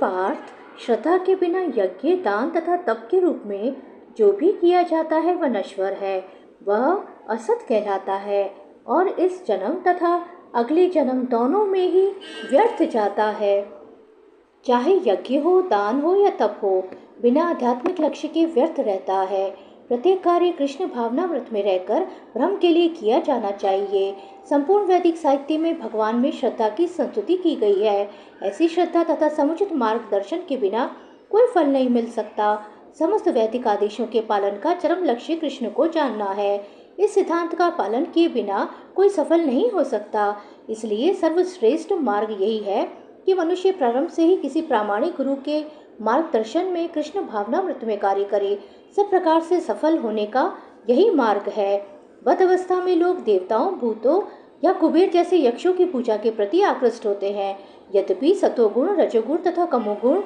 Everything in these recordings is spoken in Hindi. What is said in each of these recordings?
पार्थ, श्रद्धा के बिना यज्ञ, दान तथा तप के रूप में जो भी किया जाता है वह नश्वर है, वह असत कहलाता है और इस जन्म तथा अगले जन्म दोनों में ही व्यर्थ जाता है। चाहे यज्ञ हो, दान हो या तप हो, बिना आध्यात्मिक लक्ष्य के व्यर्थ रहता है। प्रत्येक कार्य कृष्ण भावनामृत में रहकर ब्रह्म के लिए किया जाना चाहिए। संपूर्ण वैदिक साहित्य में भगवान में श्रद्धा की स्तुति की गई है। ऐसी श्रद्धा तथा समुचित मार्गदर्शन के बिना कोई फल नहीं मिल सकता। समस्त वैदिक आदेशों के पालन का चरम लक्ष्य कृष्ण को जानना है। इस सिद्धांत का पालन किए बिना कोई सफल नहीं हो सकता। इसलिए सर्वश्रेष्ठ मार्ग यही है कि मनुष्य प्रारंभ से ही किसी प्रामाणिक गुरु के मार्गदर्शन में कृष्ण भावनामृत में कार्य करे। सब प्रकार से सफल होने का यही मार्ग है। बद्ध अवस्था में लोग देवताओं, भूतों या कुबेर जैसे यक्षों की पूजा के प्रति आकृष्ट होते हैं। यद्यपि सतोगुण, रजोगुण तथा तमोगुण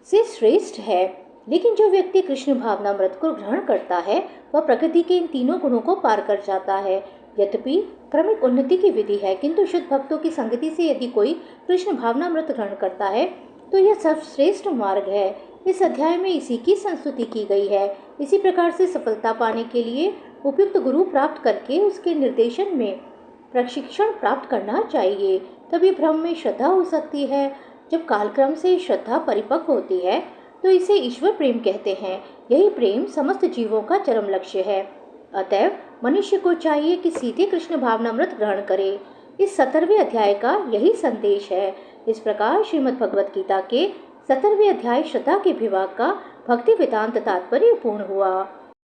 से श्रेष्ठ है, लेकिन जो व्यक्ति कृष्ण भावनामृत को ग्रहण करता है वह प्रकृति के इन तीनों गुणों को पार कर जाता है। यद्यपि क्रमिक उन्नति की विधि है, किंतु शुद्ध भक्तों की संगति से यदि कोई कृष्ण भावनामृत ग्रहण करता है तो यह सर्वश्रेष्ठ मार्ग है। इस अध्याय में इसी की संस्तुति की गई है। इसी प्रकार से सफलता पाने के लिए उपयुक्त गुरु प्राप्त करके उसके निर्देशन में प्रशिक्षण प्राप्त करना चाहिए, तभी ब्रह्म में श्रद्धा हो सकती है। जब कालक्रम से श्रद्धा परिपक्व होती है तो इसे ईश्वर प्रेम कहते हैं। यही प्रेम समस्त जीवों का चरम लक्ष्य है। अतएव मनुष्य को चाहिए कि सीधे कृष्ण भावनामृत ग्रहण करे। इस 17वें अध्याय का यही संदेश है। इस प्रकार श्रीमद् भगवत गीता के 17वें अध्याय श्रद्धा के विभाग का भक्ति वेदांत तात्पर्य पूर्ण हुआ।